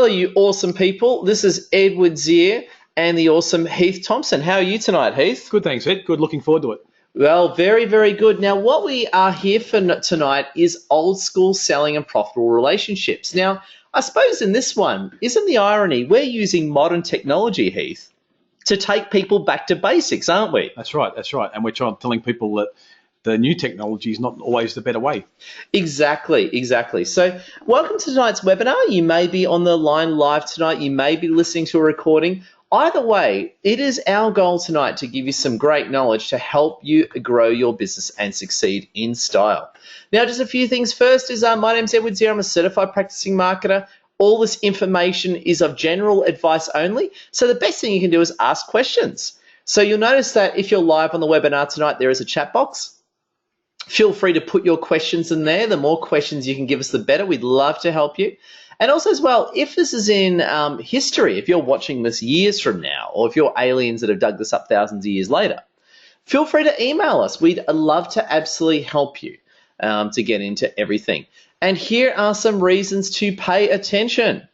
Hello, you awesome people. This is Edward Zier and the awesome Heath Thompson. How are you tonight, Heath? Good, thanks, Ed. Good, looking forward to it. Well, very, very good. Now, what we are here for tonight is old school selling and profitable relationships. Now, I suppose in this one, isn't the irony, we're using modern technology, Heath, to take people back to basics, aren't we? That's right. And we're telling people that the new technology is not always the better way. Exactly. So welcome to tonight's webinar. You may be on the line live tonight. You may be listening to a recording. Either way, it is our goal tonight to give you some great knowledge to help you grow your business and succeed in style. Now, just a few things first is my name's Edward Zier. I'm a certified practicing marketer. All this information is of general advice only. So the best thing you can do is ask questions. So you'll notice that if you're live on the webinar tonight, there is a chat box. Feel free to put your questions in there. The more questions you can give us, the better. We'd love to help you. And also as well, if this is in history, if you're watching this years from now, or if you're aliens that have dug this up thousands of years later, feel free to email us. We'd love to absolutely help you to get into everything. And here are some reasons to pay attention.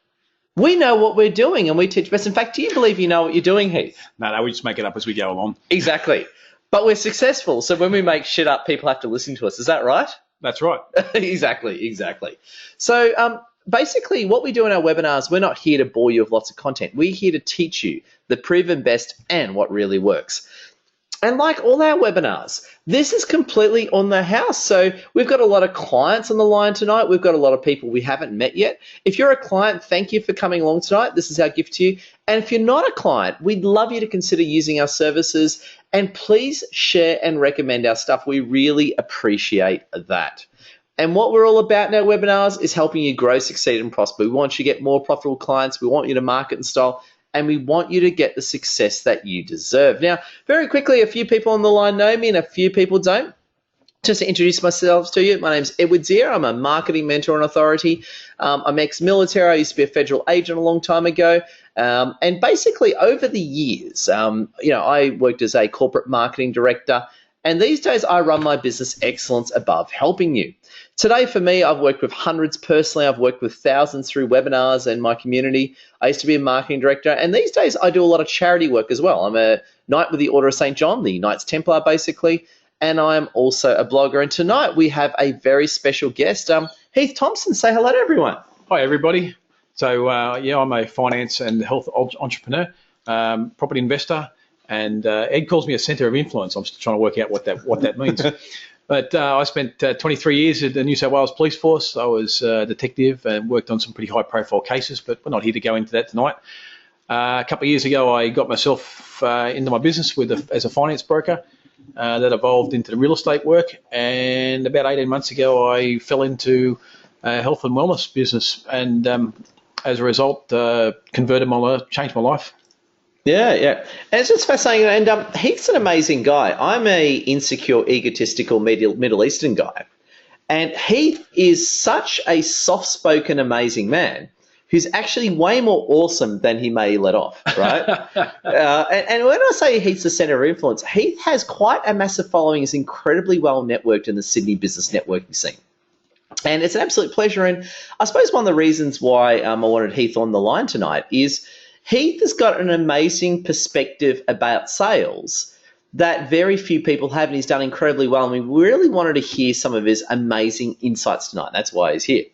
We know what we're doing and we teach best. In fact, do you believe you know what you're doing, Heath? No, we just make it up as we go along. Exactly. But we're successful, so when we make shit up, people have to listen to us. Is that right? That's right. Exactly. So basically what we do in our webinars, we're not here to bore you with lots of content. We're here to teach you the proven best and what really works. And like all our webinars, this is completely on the house. So we've got a lot of clients on the line tonight. We've got a lot of people we haven't met yet. If you're a client, thank you for coming along tonight. This is our gift to you. And if you're not a client, we'd love you to consider using our services. And please share and recommend our stuff. We really appreciate that. And what we're all about in our webinars is helping you grow, succeed, and prosper. We want you to get more profitable clients. We want you to market and style. And we want you to get the success that you deserve. Now, very quickly, a few people on the line know me and a few people don't. Just to introduce myself to you, my name's Edward Zier. I'm a marketing mentor and authority. I'm ex-military. I used to be a federal agent a long time ago. And basically, over the years, I worked as a corporate marketing director. And these days, I run my business Excellence Above, helping you. Today, for me, I've worked with hundreds personally. I've worked with thousands through webinars and my community. I used to be a marketing director. And these days, I do a lot of charity work as well. I'm a Knight with the Order of St. John, the Knights Templar, basically. And I'm also a blogger. And tonight, we have a very special guest, Heath Thompson. Say hello to everyone. Hi, everybody. So, I'm a finance and health entrepreneur, property investor, and Ed calls me a centre of influence. I'm still trying to work out what that means. But I spent 23 years at the New South Wales Police Force. I was a detective and worked on some pretty high-profile cases, but we're not here to go into that tonight. A couple of years ago, I got myself into my business as a finance broker. That evolved into the real estate work, and about 18 months ago, I fell into health and wellness business, and as a result, changed my life. Yeah. And it's just fascinating. And Heath's an amazing guy. I'm a insecure, egotistical Middle Eastern guy. And Heath is such a soft-spoken, amazing man who's actually way more awesome than he may let off, right? And when I say Heath's the centre of influence, Heath has quite a massive following. He's incredibly well networked in the Sydney business networking scene. And it's an absolute pleasure. And I suppose one of the reasons why I wanted Heath on the line tonight is Heath has got an amazing perspective about sales that very few people have, and he's done incredibly well. And we really wanted to hear some of his amazing insights tonight. That's why he's here.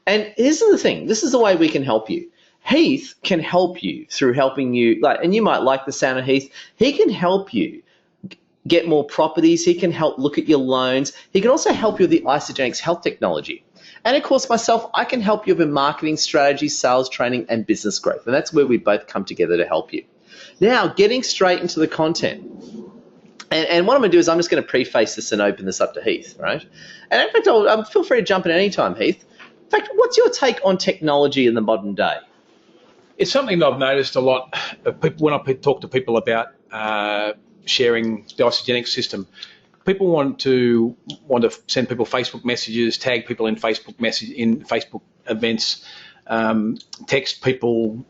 And here's the thing. This is the way we can help you. Heath can help you through helping you, and you might like the sound of Heath. He can help you get more properties. He can help look at your loans. He can also help you with the Isogenics health technology. And of course, myself, I can help you with marketing strategy, sales training, and business growth. And that's where we both come together to help you. Now, getting straight into the content. And what I'm going to do is I'm just going to preface this and open this up to Heath, right? And in fact, feel free to jump in any time, Heath. In fact, what's your take on technology in the modern day? It's something that I've noticed a lot of people when I talk to people about sharing the Isogenics system. People want to send people Facebook messages, tag people in Facebook events, text people,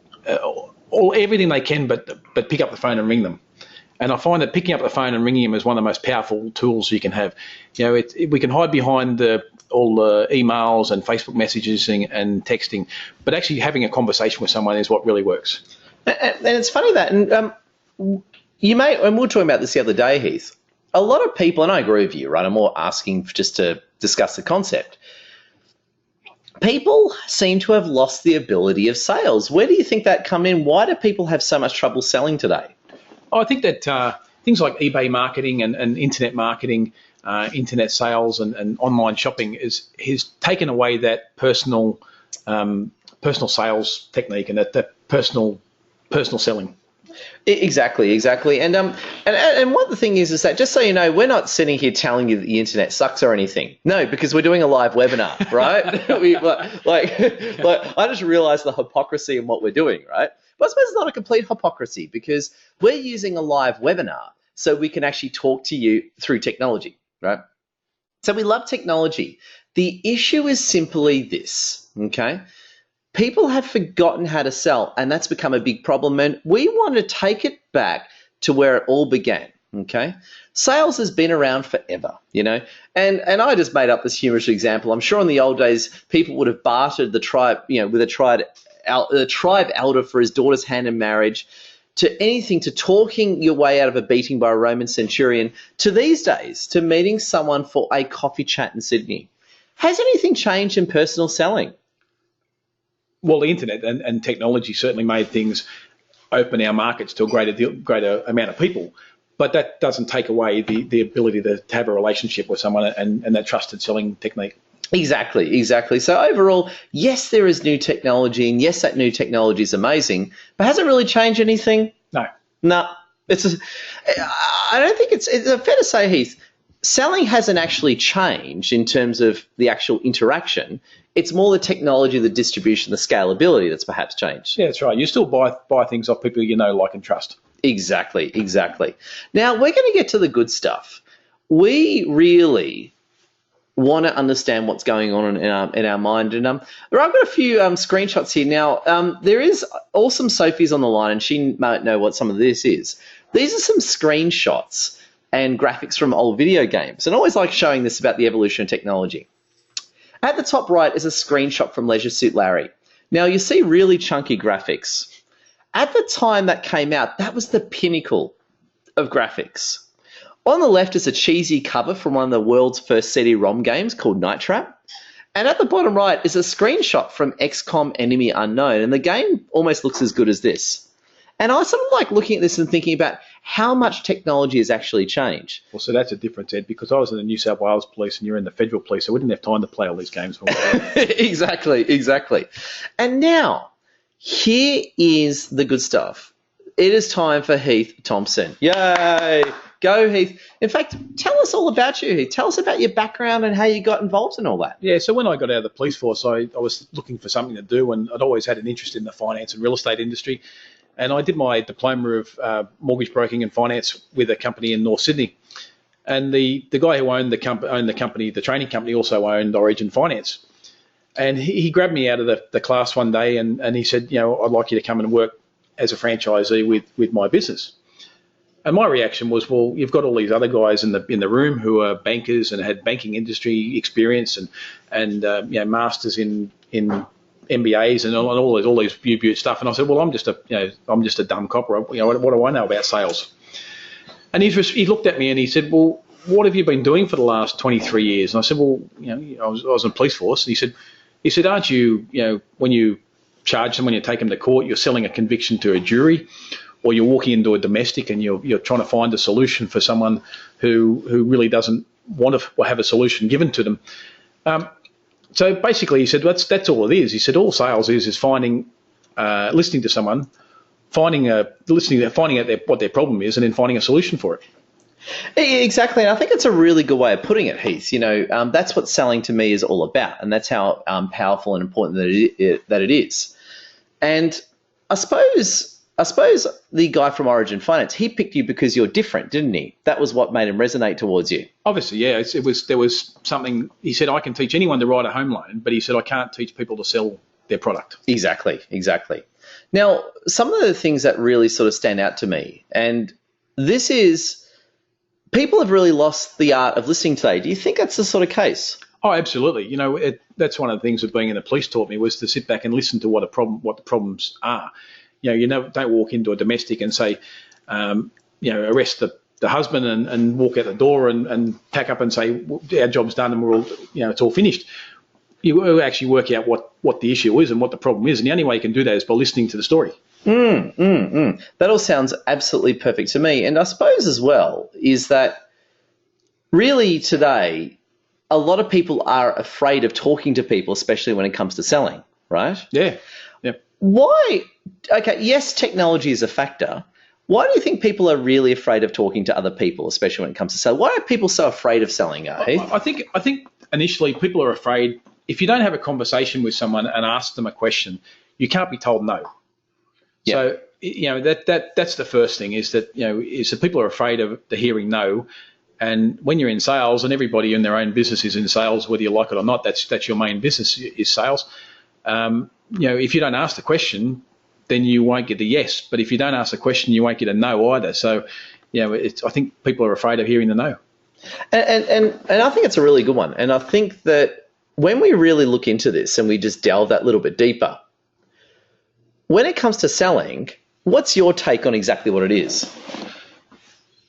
everything they can, but pick up the phone and ring them. And I find that picking up the phone and ringing them is one of the most powerful tools you can have. We can hide behind all the emails and Facebook messages and texting, but actually having a conversation with someone is what really works. And it's funny that, and we were talking about this the other day, Heath. A lot of people, and I agree with you, right? I'm more asking just to discuss the concept. People seem to have lost the ability of sales. Where do you think that come in? Why do people have so much trouble selling today? I think that things like eBay marketing and internet marketing, internet sales and online shopping has taken away that personal sales technique and that personal selling. Exactly. And one the thing is that, just so you know, we're not sitting here telling you that the internet sucks or anything. No, because we're doing a live webinar, right? I just realised the hypocrisy in what we're doing, right? But I suppose it's not a complete hypocrisy, because we're using a live webinar so we can actually talk to you through technology, right? So we love technology. The issue is simply this, okay? People have forgotten how to sell, and that's become a big problem, and we want to take it back to where it all began, okay? Sales has been around forever, and I just made up this humorous example. I'm sure in the old days, people would have bartered the tribe, with a tribe elder for his daughter's hand in marriage, to anything, to talking your way out of a beating by a Roman centurion, to these days, to meeting someone for a coffee chat in Sydney. Has anything changed in personal selling? Well, the internet and technology certainly made things open our markets to a greater amount of people, but that doesn't take away the ability to have a relationship with someone and that trusted selling technique. Exactly. So overall, yes, there is new technology, and yes, that new technology is amazing, but has it really changed anything? No. I don't think it's fair to say, Heath, selling hasn't actually changed in terms of the actual interaction. It's more the technology, the distribution, the scalability that's perhaps changed. Yeah, that's right. You still buy things off people you know, like, and trust. Exactly. Now, we're going to get to the good stuff. We really want to understand what's going on in our mind. And I've got a few screenshots here. Now, there is awesome Sophie's on the line, and she might know what some of this is. These are some screenshots and graphics from old video games. And I always like showing this about the evolution of technology. At the top right is a screenshot from Leisure Suit Larry. Now, you see really chunky graphics. At the time that came out, that was the pinnacle of graphics. On the left is a cheesy cover from one of the world's first CD-ROM games called Night Trap. And at the bottom right is a screenshot from XCOM Enemy Unknown. And the game almost looks as good as this. And I sort of like looking at this and thinking about how much technology has actually changed. Well, so that's a difference, Ed, because I was in the New South Wales Police and you're in the Federal Police, so we didn't have time to play all these games. Exactly. And now, here is the good stuff. It is time for Heath Thompson. Yay! Go, Heath. In fact, tell us all about you, Heath. Tell us about your background and how you got involved in all that. Yeah, so when I got out of the police force, I was looking for something to do, and I'd always had an interest in the finance and real estate industry. And I did my diploma of mortgage broking and finance with a company in North Sydney. And the guy who owned the company, the training company, also owned Origin Finance. And he grabbed me out of the class one day and he said, I'd like you to come and work as a franchisee with my business. And my reaction was, well, you've got all these other guys in the room who are bankers and had banking industry experience and masters in MBAs and all these beaut stuff. And I said, well, I'm just a dumb copper. What do I know about sales? And he looked at me and he said, well, what have you been doing for the last 23 years? And I said, well, I was in the police force. And he said, aren't you, when you charge someone, you take them to court, you're selling a conviction to a jury, or you're walking into a domestic and you're trying to find a solution for someone who really doesn't want to have a solution given to them. So basically, he said, that's all it is. He said, all sales is finding, listening to someone, finding out what their problem is, and then finding a solution for it. Exactly, and I think it's a really good way of putting it, Heath. That's what selling to me is all about, and that's how powerful and important that it is. And I suppose the guy from Origin Finance, he picked you because you're different, didn't he? That was what made him resonate towards you. Obviously, yeah. There was something. He said, I can teach anyone to write a home loan, but he said, I can't teach people to sell their product. Exactly. Now, some of the things that really sort of stand out to me, and this is, people have really lost the art of listening today. Do you think that's the sort of case? Oh, absolutely. That's one of the things that being in the police taught me, was to sit back and listen to what the problems are. Don't walk into a domestic and say, arrest the husband and walk out the door and pack up and say, our job's done and we're all, it's all finished. You actually work out what the issue is and what the problem is, and the only way you can do that is by listening to the story. That all sounds absolutely perfect to me. And I suppose as well is that really today, a lot of people are afraid of talking to people, especially when it comes to selling, right? Yeah. Why? Okay, yes, technology is a factor. Why do you think people are really afraid of talking to other people, especially when it comes to selling? Why are people so afraid of selling, Heath? I think initially people are afraid, if you don't have a conversation with someone and ask them a question, you can't be told no. Yep. So, that's the first thing, is that people are afraid of the hearing no. And when you're in sales, and everybody in their own business is in sales, whether you like it or not, that's your main business, is sales. If you don't ask the question, then you won't get the yes. But if you don't ask the question, you won't get a no either. So, I think people are afraid of hearing the no. And I think it's a really good one. And I think that when we really look into this and we just delve that little bit deeper, when it comes to selling, what's your take on exactly what it is?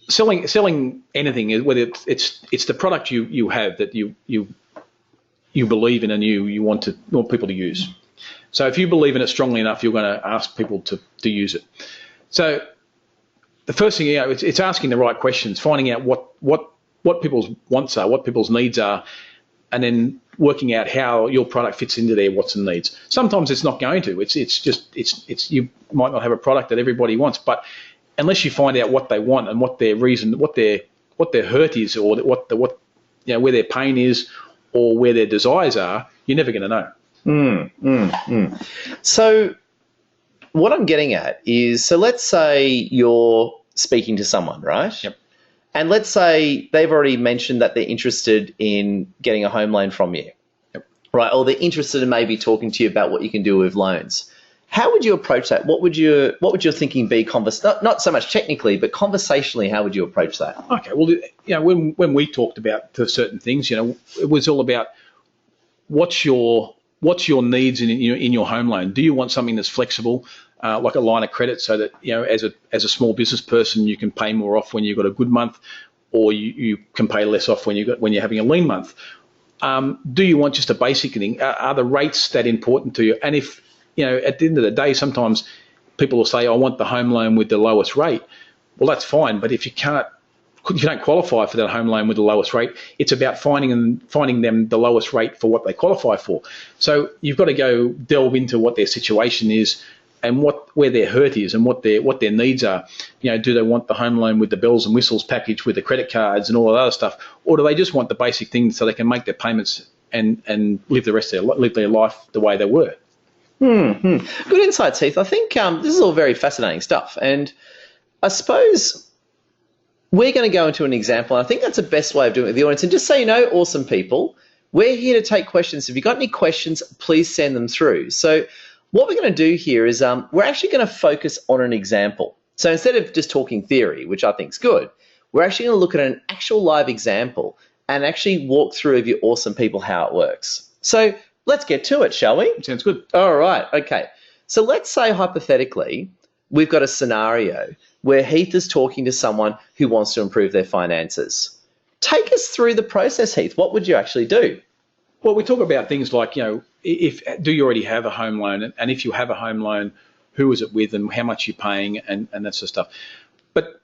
Selling anything, whether it's the product you have that you believe in and you want people to use. So if you believe in it strongly enough, you're going to ask people to use it. So the first thing, it's asking the right questions, finding out what people's wants are, what people's needs are, and then working out how your product fits into their wants and needs. Sometimes it's not going to. It's you might not have a product that everybody wants, but unless you find out what they want and what their reason, what their hurt is, or where their pain is, or where their desires are, you're never going to know. So what I'm getting at is, so let's say you're speaking to someone, right? Yep. And let's say they've already mentioned that they're interested in getting a home loan from you, yep, right? Or they're interested in maybe talking to you about what you can do with loans. How would you approach that? What would your thinking be? Not so much technically, but conversationally, how would you approach that? Okay. Well, when we talked about certain things, it was all about what's your needs in your home loan. Do you want something that's flexible, like a line of credit, so that as a small business person you can pay more off when you've got a good month, or you can pay less off when you're having a lean month? Do you want just a basic thing? Are the rates that important to you? And if at the end of the day, sometimes people will say, I want the home loan with the lowest rate. Well, that's fine, but if you don't qualify for that home loan with the lowest rate, it's about finding them the lowest rate for what they qualify for. So you've got to go delve into what their situation is and where their hurt is and what their needs are. Do they want the home loan with the bells and whistles package with the credit cards and all of that other stuff, or do they just want the basic things so they can make their payments and live their life the way they were? Good insights, Heath. I think this is all very fascinating stuff, and I suppose we're going to go into an example. And I think that's the best way of doing it with the audience. And just so you know, awesome people, we're here to take questions. If you've got any questions, please send them through. So what we're going to do here is we're actually going to focus on an example. So instead of just talking theory, which I think is good, we're actually going to look at an actual live example and actually walk through with you awesome people how it works. So let's get to it, shall we? Sounds good. All right. Okay. So let's say hypothetically we've got a scenario where Heath is talking to someone who wants to improve their finances. Take us through the process, Heath. What would you actually do? Well, we talk about things like, do you already have a home loan? And if you have a home loan, who is it with and how much you're paying and that sort of stuff. But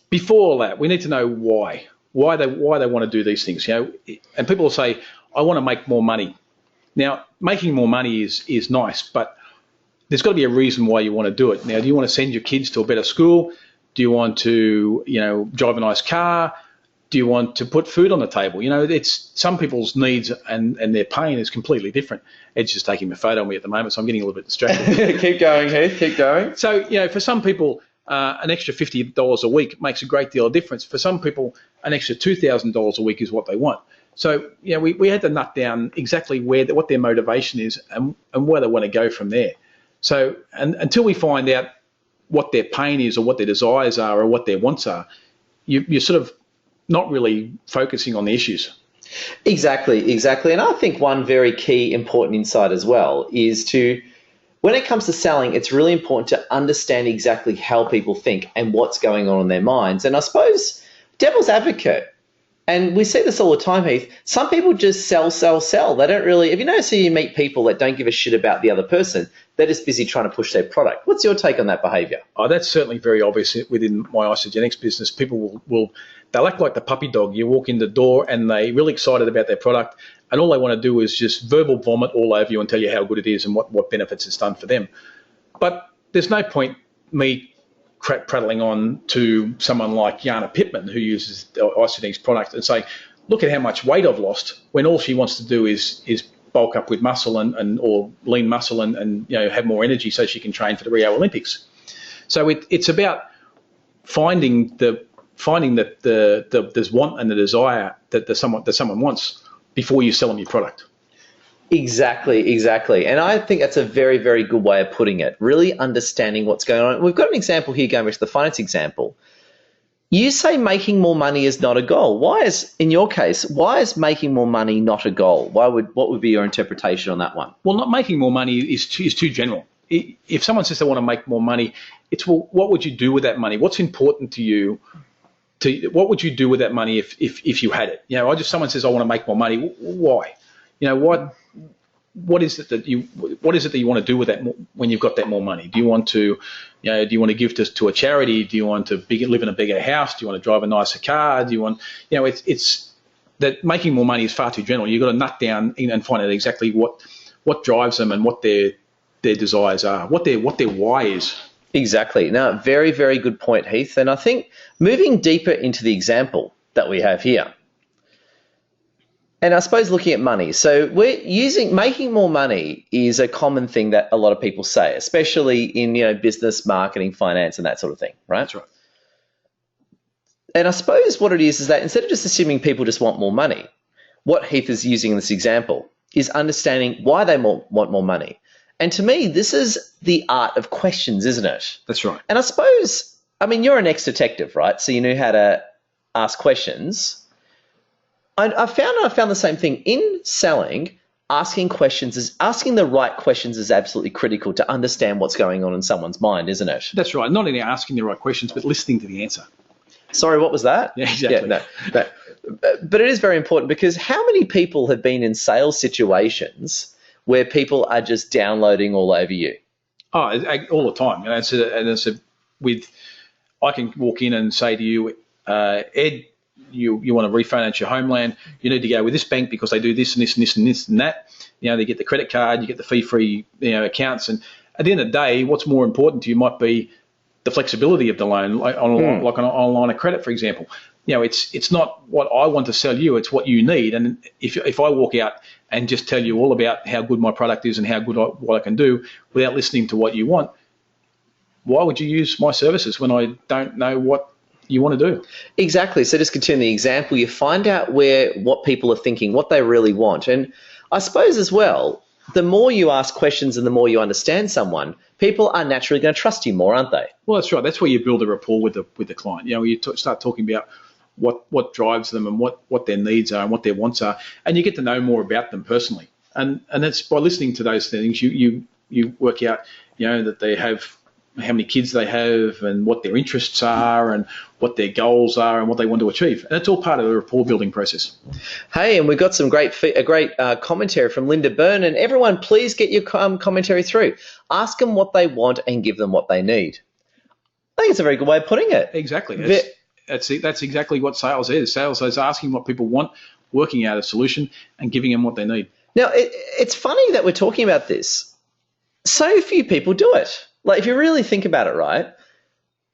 before all that, we need to know why they want to do these things. And people will say, I want to make more money. Now, making more money is nice, but there's got to be a reason why you want to do it. Now, do you want to send your kids to a better school? Do you want to, drive a nice car? Do you want to put food on the table? It's some people's needs and their pain is completely different. Ed's just taking a photo of me at the moment, so I'm getting a little bit distracted. Keep going, Heath. Keep going. So, for some people, an extra $50 a week makes a great deal of difference. For some people, an extra $2,000 a week is what they want. So, we had to nut down exactly what their motivation is and where they want to go from there. So, and until we find out what their pain is or what their desires are or what their wants are, you're sort of not really focusing on the issues. Exactly. And I think one very key important insight as well is when it comes to selling, it's really important to understand exactly how people think and what's going on in their minds. And I suppose devil's advocate, and we see this all the time, Heath, some people just sell. They don't really, if you notice, you meet people that don't give a shit about the other person, they're just busy trying to push their product. What's your take on that behaviour? Oh, that's certainly very obvious within my isogenics business. People they'll act like the puppy dog. You walk in the door and they're really excited about their product, and all they want to do is just verbal vomit all over you and tell you how good it is and what benefits it's done for them. But there's no point me prattling on to someone like Jana Pittman, who uses Isogenics product, and say, look at how much weight I've lost, when all she wants to do is bulk up with muscle or lean muscle and have more energy so she can train for the Rio Olympics. So it's about finding that there's want and the desire that someone wants before you sell them your product. Exactly. And I think that's a very, very good way of putting it, really understanding what's going on. We've got an example here going back to the finance example. You say making more money is not a goal. In your case, why is making more money not a goal? What would be your interpretation on that one? Well, not making more money is too general. If someone says they want to make more money, it's, well, what would you do with that money? What's important to you? What would you do with that money if you had it? Someone says I want to make more money. Why? What is it that you want to do with that when you've got that more money? Do you want to, give to a charity? Do you want to live in a bigger house? Do you want to drive a nicer car? Do you want, it's that making more money is far too general. You've got to nut down and find out exactly what drives them and what their desires are, what their why is. Exactly. Now, very, very good point, Heath. And I think moving deeper into the example that we have here, and I suppose looking at money. So making more money is a common thing that a lot of people say, especially in business, marketing, finance, and that sort of thing, right? That's right. And I suppose what it is that instead of just assuming people just want more money, what Heath is using in this example is understanding why they want more money. And to me, this is the art of questions, isn't it? That's right. And I suppose, you're an ex-detective, right? So you know how to ask questions. I found the same thing in selling. Asking the right questions is absolutely critical to understand what's going on in someone's mind, isn't it? That's right. Not only asking the right questions, but listening to the answer. Sorry, what was that? Yeah, exactly. Yeah, no. But it is very important, because how many people have been in sales situations where people are just downloading all over you? Oh, all the time. I can walk in and say to you, Ed, you want to refinance your homeland, you need to go with this bank because they do this and this and this and this and that. They get the credit card, you get the fee-free accounts. And at the end of the day, what's more important to you might be the flexibility of the loan, like on a line of credit, for example. It's not what I want to sell you, it's what you need. And if I walk out and just tell you all about how good my product is and how good what I can do without listening to what you want, why would you use my services when I don't know what you want to do? Exactly. So just continue the example, you find out what people are thinking, what they really want. And I suppose as well, the more you ask questions and the more you understand someone, people are naturally going to trust you more, aren't they? Well, that's right. That's where you build a rapport with the client. You start talking about what drives them and what their needs are and what their wants are, and you get to know more about them personally. And that's by listening to those things, you work out that they have, how many kids they have and what their interests are and what their goals are and what they want to achieve. And that's all part of the rapport building process. Hey, and we've got some great commentary from Linda Byrne. And everyone, please get your commentary through. Ask them what they want and give them what they need. I think it's a very good way of putting it. Exactly. That's exactly what sales is. Sales is asking what people want, working out a solution and giving them what they need. Now, it's funny that we're talking about this. So few people do it. Like, if you really think about it, right,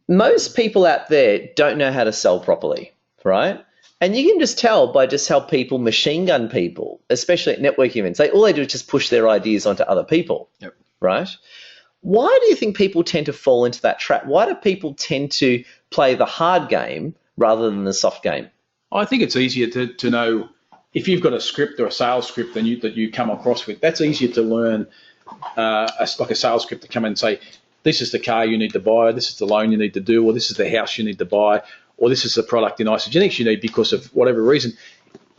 most people out there don't know how to sell properly, right? And you can just tell by just how people machine gun people, especially at networking events. All they do is just push their ideas onto other people, yep. Right? Why do you think people tend to fall into that trap? Why do people tend to play the hard game rather than the soft game? I think it's easier to know if you've got a script or a sales script that you come across with. That's easier to learn, like a sales script to come in and say, this is the car you need to buy, this is the loan you need to do, or this is the house you need to buy, or this is the product in isogenics you need because of whatever reason.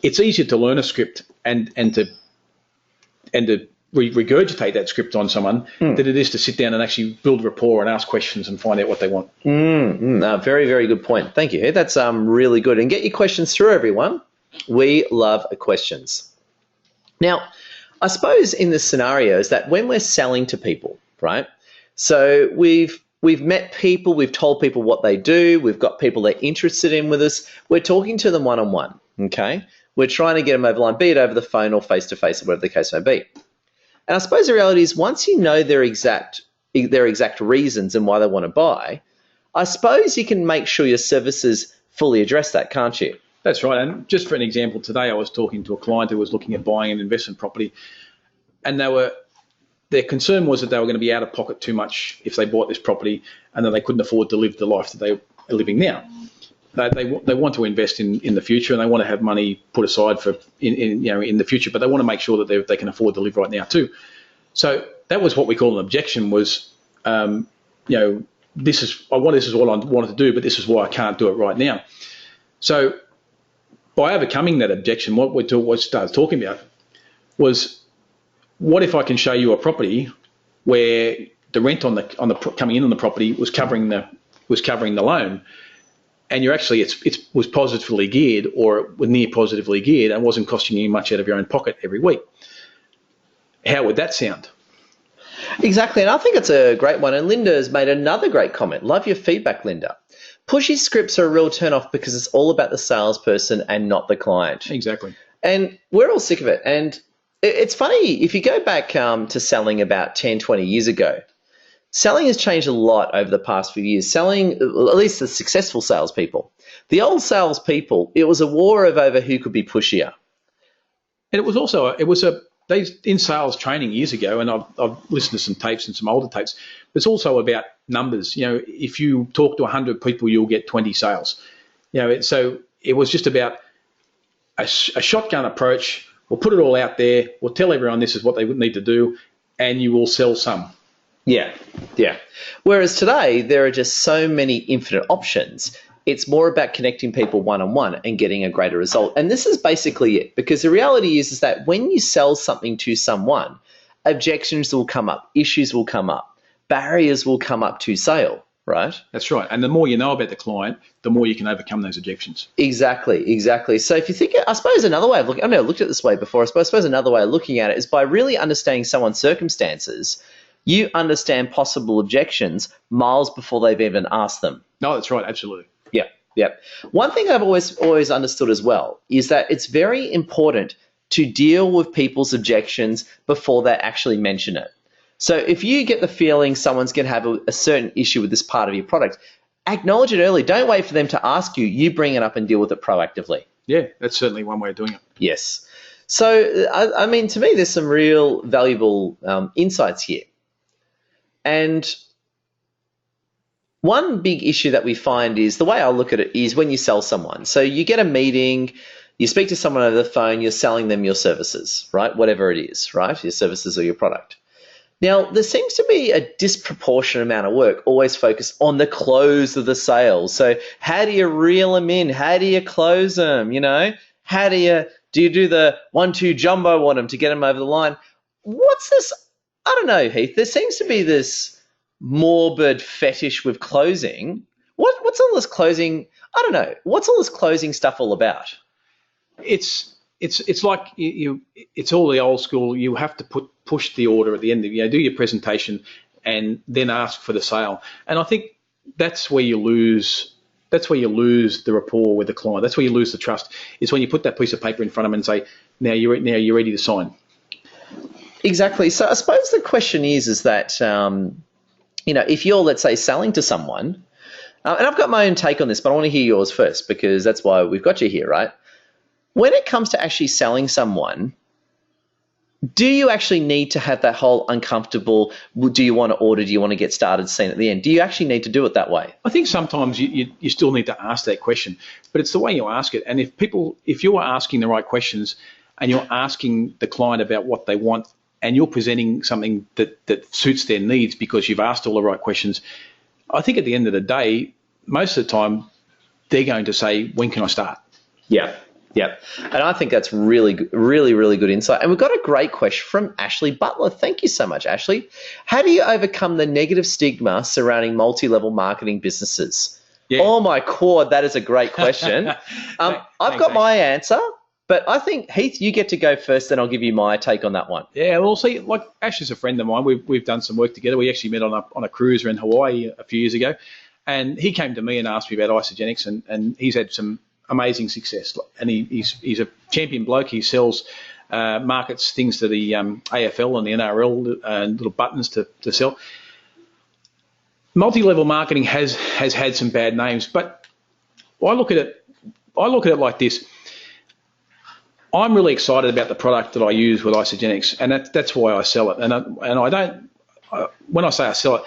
It's easier to learn a script and to regurgitate that script on someone than it is to sit down and actually build rapport and ask questions and find out what they want. Very, very good point. Thank you. That's really good. And get your questions through, everyone. We love questions. Now, I suppose in this scenario is that when we're selling to people, right? So we've met people, we've told people what they do, we've got people they're interested in with us. We're talking to them one-on-one, okay? We're trying to get them over the line, be it over the phone or face-to-face or whatever the case may be. And I suppose the reality is once you know their exact reasons and why they want to buy, I suppose you can make sure your services fully address that, can't you? That's right. And just for an example, today I was talking to a client who was looking at buying an investment property, and their concern was that they were going to be out of pocket too much if they bought this property, and that they couldn't afford to live the life that they are living now. They want to invest in the future, and they want to have money put aside for in the future, but they want to make sure that they can afford to live right now too. So that was what we call an objection. Was this is what I wanted to do, but this is why I can't do it right now. So by overcoming that objection, what we started talking about was, what if I can show you a property where the rent on the coming in on the property was covering the loan, and you're actually it was positively geared, or was near positively geared, and wasn't costing you much out of your own pocket every week. How would that sound? Exactly, and I think it's a great one. And Linda has made another great comment. Love your feedback, Linda. Pushy scripts are a real turn-off because it's all about the salesperson and not the client. Exactly. And we're all sick of it. And it's funny, if you go back to selling about 10, 20 years ago, selling has changed a lot over the past few years. Selling, at least the successful salespeople. The old salespeople, it was a war over who could be pushier. And it was also, in sales training years ago, and I've listened to some tapes and some older tapes, it's also about numbers. If you talk to 100 people, you'll get 20 sales. So it was just about a shotgun approach. We'll put it all out there. We'll tell everyone this is what they would need to do, and you will sell some. Yeah. Whereas today, there are just so many infinite options. It's more about connecting people one-on-one and getting a greater result. And this is basically it, because the reality is that when you sell something to someone, objections will come up, issues will come up, barriers will come up to sale, right? That's right. And the more you know about the client, the more you can overcome those objections. Exactly. So if you think, I suppose another way of looking, I've never looked at it this way before, I suppose another way of looking at it is by really understanding someone's circumstances, you understand possible objections miles before they've even asked them. No, that's right. Absolutely. Yep. One thing I've always understood as well is that it's very important to deal with people's objections before they actually mention it. So if you get the feeling someone's going to have a certain issue with this part of your product, acknowledge it early. Don't wait for them to ask you. You bring it up and deal with it proactively. Yeah, that's certainly one way of doing it. Yes. So, I mean, to me, there's some real valuable insights here. And one big issue that we find is, the way I look at it is when you sell someone. So you get a meeting, you speak to someone over the phone, you're selling them your services, right? Whatever it is, right? Your services or your product. Now, there seems to be a disproportionate amount of work always focused on the close of the sale. So how do you reel them in? How do you close them? How do you do the 1-2 jumbo on them to get them over the line? What's this? I don't know, Heath. There seems to be this morbid fetish with closing. What's all this closing? I don't know. What's all this closing stuff all about? It's like it's all the old school. You have to push the order at the end. Do your presentation and then ask for the sale. And I think that's where you lose. That's where you lose the rapport with the client. That's where you lose the trust. It's when you put that piece of paper in front of them and say, "Now you're ready to sign." Exactly. So I suppose the question is that if you're, let's say, selling to someone, and I've got my own take on this, but I want to hear yours first because that's why we've got you here, right? When it comes to actually selling someone, do you actually need to have that whole uncomfortable, do you want to order, do you want to get started scene at the end? Do you actually need to do it that way? I think sometimes you still need to ask that question, but it's the way you ask it. And if you're asking the right questions and you're asking the client about what they want and you're presenting something that suits their needs because you've asked all the right questions, I think at the end of the day, most of the time, they're going to say, when can I start? Yeah. Yeah. And I think that's really good insight. And we've got a great question from Ashley Butler. Thank you so much, Ashley. How do you overcome the negative stigma surrounding multi-level marketing businesses? Yeah. Oh, my cord, that is a great question. I've got my answer, but I think, Heath, you get to go first, then I'll give you my take on that one. Yeah, well, see, like Ashley's a friend of mine. We've done some work together. We actually met on a cruiser in Hawaii a few years ago, and he came to me and asked me about Isagenix, and he's had some amazing success. And he's a champion bloke. He sells, markets things to the AFL and the NRL, and little buttons to sell. Multi-level marketing has had some bad names, but I look at it like this. I'm really excited about the product that I use with Isagenix, and that's why I sell it. And I don't. When I say I sell it,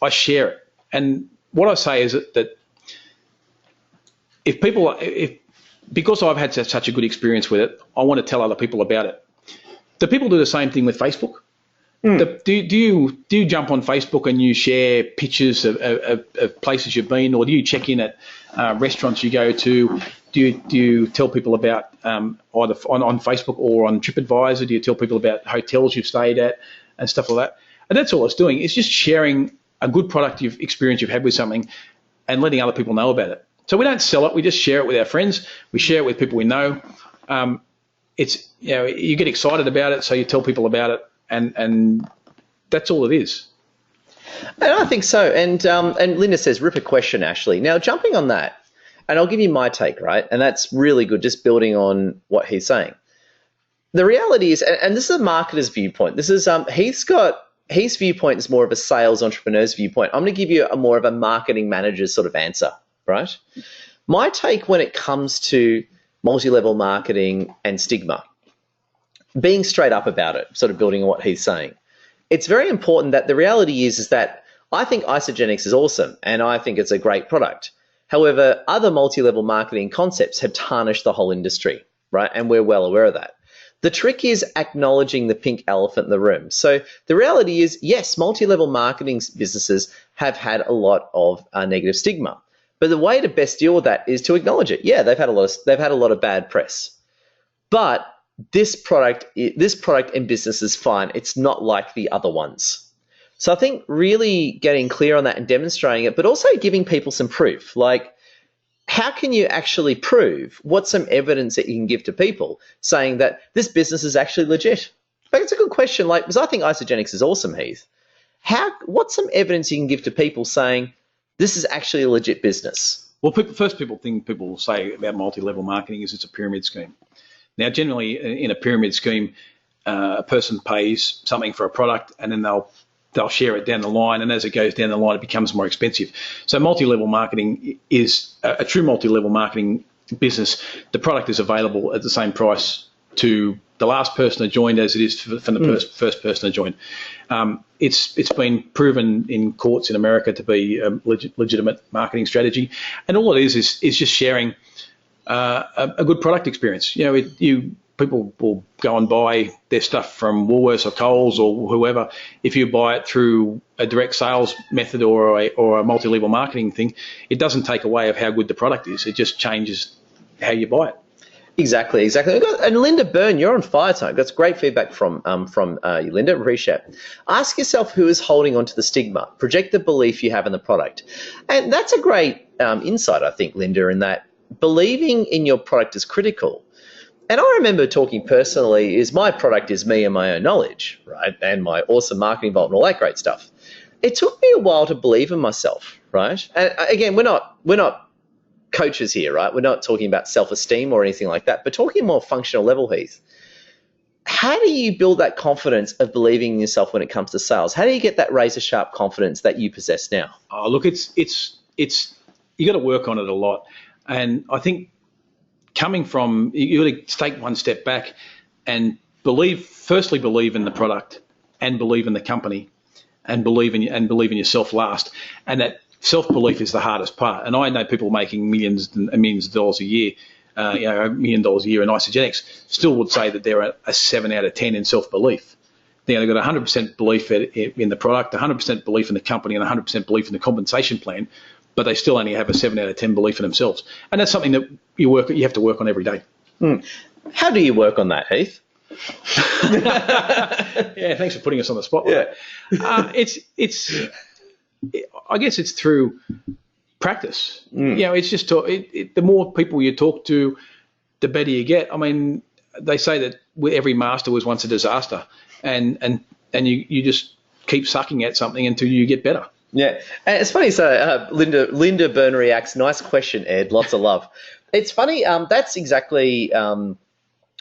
I share it. And what I say is that because I've had such a good experience with it, I want to tell other people about it. Do people do the same thing with Facebook? Do you jump on Facebook and you share pictures of places you've been, or do you check in at restaurants you go to? Do you tell people about either on Facebook or on TripAdvisor? Do you tell people about hotels you've stayed at and stuff like that? And that's all it's doing. It's just sharing a good product experience you've had with something and letting other people know about it. So we don't sell it. We just share it with our friends. We share it with people we know. It's, you get excited about it, so you tell people about it. And that's all it is. And I think so. And Linda says, rip a question, Ashley. Now, jumping on that, and I'll give you my take, right? And that's really good, just building on what he's saying. The reality is, and this is a marketer's viewpoint. This is Heath's viewpoint is more of a sales entrepreneur's viewpoint. I'm going to give you more of a marketing manager's sort of answer, right? My take when it comes to multi-level marketing and stigma, being straight up about it, sort of building on what he's saying, it's very important that the reality is that I think Isagenix is awesome and I think it's a great product. However, other multi-level marketing concepts have tarnished the whole industry, right? And we're well aware of that. The trick is acknowledging the pink elephant in the room. So the reality is, yes, multi-level marketing businesses have had a lot of negative stigma, but the way to best deal with that is to acknowledge it. Yeah, they've had a lot of bad press, but this product and business is fine. It's not like the other ones. So I think really getting clear on that and demonstrating it, but also giving people some proof. Like, how can you actually prove? What's some evidence that you can give to people saying that this business is actually legit? But it's a good question, because I think Isagenix is awesome, Heath. What's some evidence you can give to people saying this is actually a legit business? Well, people will say about multi-level marketing is it's a pyramid scheme. Now, generally, in a pyramid scheme, a person pays something for a product, and then they'll share it down the line, and as it goes down the line, it becomes more expensive. So multi-level marketing is a true multi-level marketing business. The product is available at the same price to the last person that joined as it is from the first person that joined. It's been proven in courts in America to be a legitimate marketing strategy, and all it is just sharing a good product experience. People will go and buy their stuff from Woolworths or Coles or whoever. If you buy it through a direct sales method or a multi-level marketing thing, it doesn't take away of how good the product is. It just changes how you buy it. Exactly. And Linda Byrne, you're on fire tonight. That's great feedback from you, Linda. Appreciate it. Ask yourself who is holding on to the stigma. Project the belief you have in the product. And that's a great insight, I think, Linda, in that believing in your product is critical. And I remember talking personally is my product is me and my own knowledge, right? And my awesome marketing vault and all that great stuff. It took me a while to believe in myself, right? And again, we're not coaches here, right? We're not talking about self-esteem or anything like that, but talking more functional level, Heath. How do you build that confidence of believing in yourself when it comes to sales? How do you get that razor sharp confidence that you possess now? Oh, look, it's you got to work on it a lot. And I think coming from, you got to take one step back and firstly believe in the product and believe in the company and believe in yourself last. And that self-belief is the hardest part. And I know people making millions and millions of dollars a year, $1 million a year in Isagenix still would say that they're a 7 out of 10 in self-belief. They've got 100% belief in the product, 100% belief in the company, and 100% belief in the compensation plan, but they still only have a 7 out of 10 belief in themselves. And that's something that you have to work on every day. How do you work on that, Heath? Yeah, thanks for putting us on the spot. Yeah. I guess it's through practice. It's just the more people you talk to, the better you get. I mean, they say that every master was once a disaster, and you just keep sucking at something until you get better. Yeah, and it's funny. So Linda Byrne reacts. Nice question, Ed. Lots of love. It's funny. That's exactly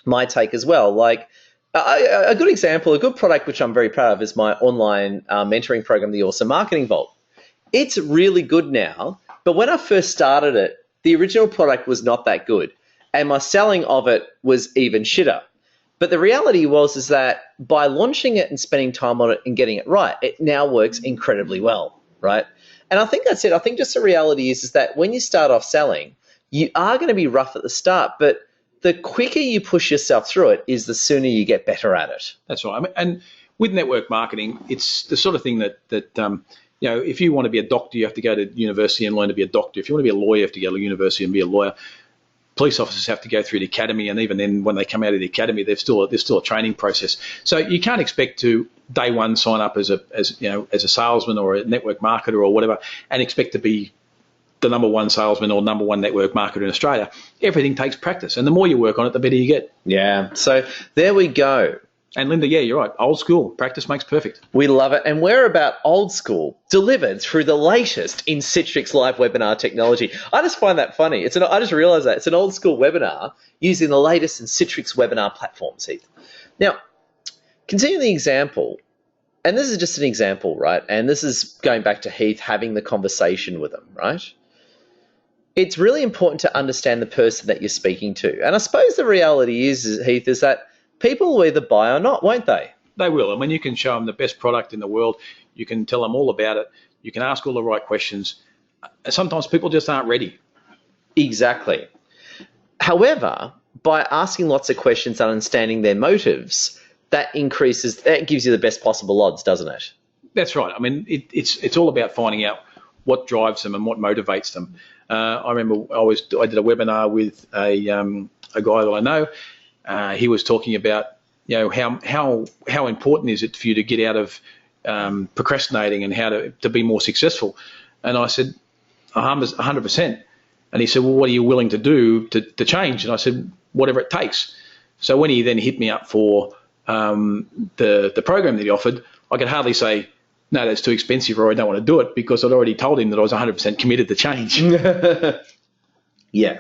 my take as well. Like a good example, a good product which I'm very proud of is my online mentoring program, the Awesome Marketing Vault. It's really good now, but when I first started it, the original product was not that good, and my selling of it was even shitter. But the reality is that by launching it and spending time on it and getting it right, it now works incredibly well, right? And I think that's it. I think just the reality is that when you start off selling, you are going to be rough at the start, but the quicker you push yourself through it is the sooner you get better at it. That's right. I mean, and with network marketing, it's the sort of thing that if you want to be a doctor, you have to go to university and learn to be a doctor. If you want to be a lawyer, you have to go to university and be a lawyer. Police officers have to go through the academy, and even then, when they come out of the academy, there's still a training process. So you can't expect to day one sign up as a salesman or a network marketer or whatever, and expect to be the number one salesman or number one network marketer in Australia. Everything takes practice, and the more you work on it, the better you get. Yeah. So there we go. And Linda, yeah, you're right. Old school. Practice makes perfect. We love it. And we're about old school, delivered through the latest in Citrix live webinar technology. I just find that funny. I just realized that. It's an old school webinar using the latest in Citrix webinar platforms, Heath. Now, continuing the example, and this is just an example, right? And this is going back to Heath having the conversation with him, right? It's really important to understand the person that you're speaking to. And I suppose the reality is, Heath, is that people will either buy or not, won't they? They will. I mean, you can show them the best product in the world. You can tell them all about it. You can ask all the right questions. Sometimes people just aren't ready. Exactly. However, by asking lots of questions and understanding their motives, that gives you the best possible odds, doesn't it? That's right. I mean, it's all about finding out what drives them and what motivates them. I remember I did a webinar with a guy that I know. He was talking about, how important is it for you to get out of procrastinating and how to be more successful. And I said, 100%. And he said, well, what are you willing to do to change? And I said, whatever it takes. So when he then hit me up for the program that he offered, I could hardly say, no, that's too expensive, or I don't want to do it, because I'd already told him that I was 100% committed to change. Yeah.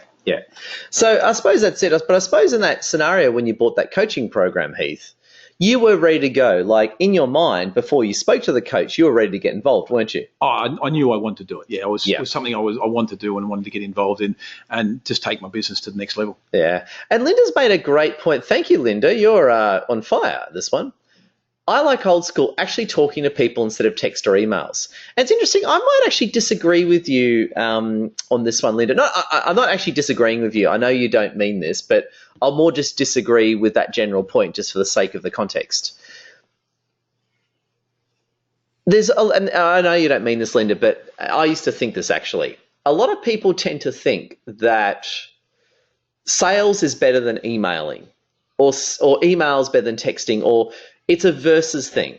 So I suppose that's it. But I suppose in that scenario, when you bought that coaching program, Heath, you were ready to go. Like in your mind, before you spoke to the coach, you were ready to get involved, weren't you? Oh, I knew I wanted to do it. Yeah, it was something I wanted to do and wanted to get involved in and just take my business to the next level. Yeah. And Linda's made a great point. Thank you, Linda. You're on fire, this one. I like old school, actually talking to people instead of text or emails. And it's interesting, I might actually disagree with you on this one, Linda. No, I'm not actually disagreeing with you. I know you don't mean this, but I'll more just disagree with that general point just for the sake of the context. And I know you don't mean this, Linda, but I used to think this actually. A lot of people tend to think that sales is better than emailing, or emails better than texting, or it's a versus thing.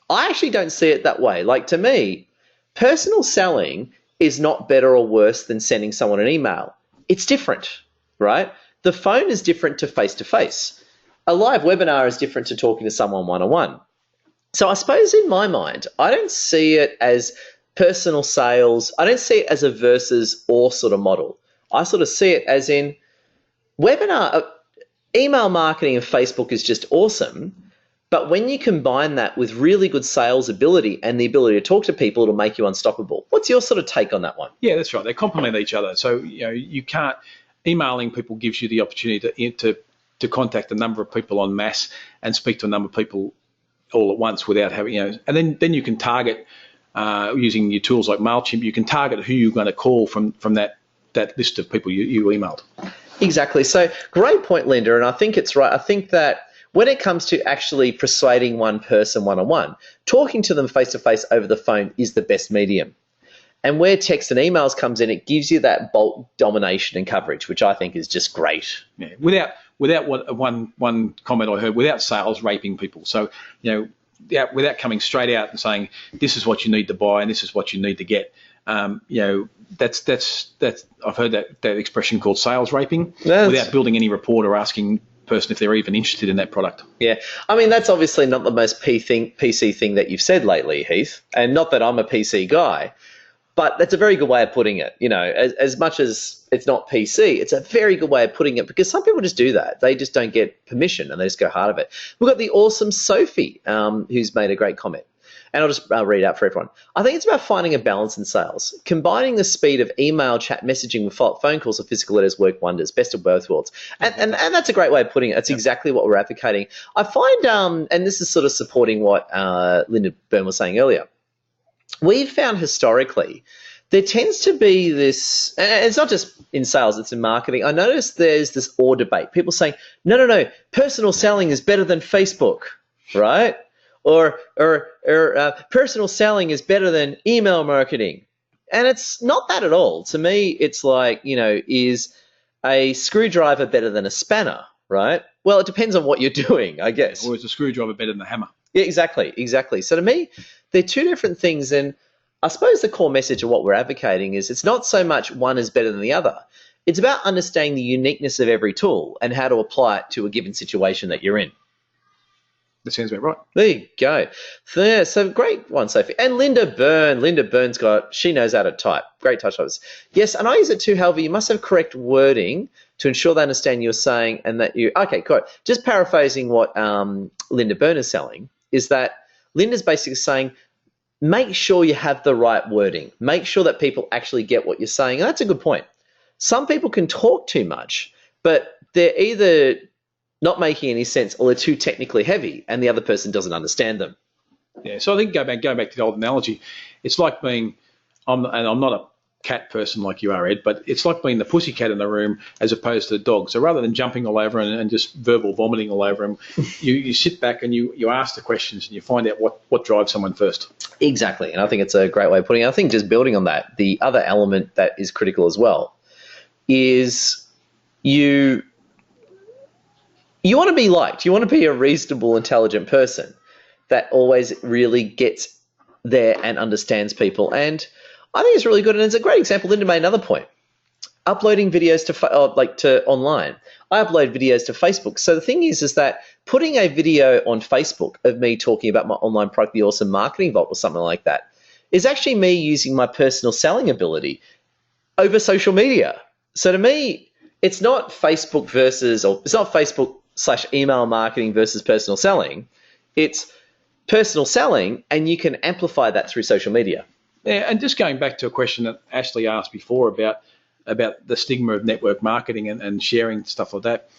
I actually don't see it that way. Like, to me, personal selling is not better or worse than sending someone an email. It's different, right? The phone is different to face-to-face. A live webinar is different to talking to someone one-on-one. So I suppose in my mind, I don't see it as personal sales. I don't see it as a versus or sort of model. I sort of see it as in email marketing and Facebook is just awesome. But when you combine that with really good sales ability and the ability to talk to people, it'll make you unstoppable. What's your sort of take on that one? Yeah, that's right. They complement each other. So, you can't, emailing people gives you the opportunity to contact a number of people en masse and speak to a number of people all at once without having, and then you can target, using your tools like MailChimp, you can target who you're going to call from that list of people you emailed. Exactly. So great point, Linda. And I think it's right. I think that when it comes to actually persuading one person one-on-one, talking to them face-to-face over the phone is the best medium. And where text and emails comes in, it gives you that bulk domination and coverage, which I think is just great. Yeah. Without what one comment I heard, without sales raping people. So, without coming straight out and saying, this is what you need to buy and this is what you need to get. That's I've heard that expression called sales raping, without building any rapport or asking person if they're even interested in that product. Yeah. I mean, that's obviously not the most PC thing that you've said lately, Heath, and not that I'm a PC guy. But that's a very good way of putting it. As much as it's not PC, it's a very good way of putting it because some people just do that. They just don't get permission and they just go hard of it. We've got the awesome Sophie who's made a great comment. And I'll just read it out for everyone. I think it's about finding a balance in sales. Combining the speed of email, chat messaging with phone calls or physical letters work wonders. Best of both worlds. And that's a great way of putting it. That's exactly what we're advocating. I find, and this is sort of supporting what Linda Byrne was saying earlier, we've found historically there tends to be this, and it's not just in sales, it's in marketing. I notice there's this debate. People saying, no, personal selling is better than Facebook, right? Or personal selling is better than email marketing. And it's not that at all. To me, it's like, is a screwdriver better than a spanner, right? Well, it depends on what you're doing, I guess. Or is a screwdriver better than a hammer? Yeah, exactly. So to me, they're two different things. And I suppose the core message of what we're advocating is it's not so much one is better than the other. It's about understanding the uniqueness of every tool and how to apply it to a given situation that you're in. That sounds about right. There you go. So great one, Sophie. And Linda Byrne. Linda Byrne's she knows how to type. Great touch typers. Yes, and I use it too, however, you must have correct wording to ensure they understand you're saying and that you, okay, good. Just paraphrasing what Linda Byrne is selling is that Linda's basically saying, make sure you have the right wording. Make sure that people actually get what you're saying. And that's a good point. Some people can talk too much, but they're either not making any sense or they're too technically heavy and the other person doesn't understand them. Yeah, so I think going back to the old analogy, it's like being, I'm not a cat person like you are, Ed, but it's like being the pussycat in the room as opposed to the dog. So rather than jumping all over and just verbal vomiting all over them, you sit back and you ask the questions and you find out what drives someone first. Exactly, and I think it's a great way of putting it. I think just building on that, the other element that is critical as well is you want to be liked. You want to be a reasonable, intelligent person that always really gets there and understands people. And I think it's really good, and it's a great example. Linda made another point. Uploading videos to online. I upload videos to Facebook. So the thing is that putting a video on Facebook of me talking about my online product, the Awesome Marketing Vault or something like that, is actually me using my personal selling ability over social media. So to me, it's not Facebook it's not Facebook/email marketing versus personal selling. It's personal selling, and you can amplify that through social media. Yeah, and just going back to a question that Ashley asked before about the stigma of network marketing and sharing stuff like that.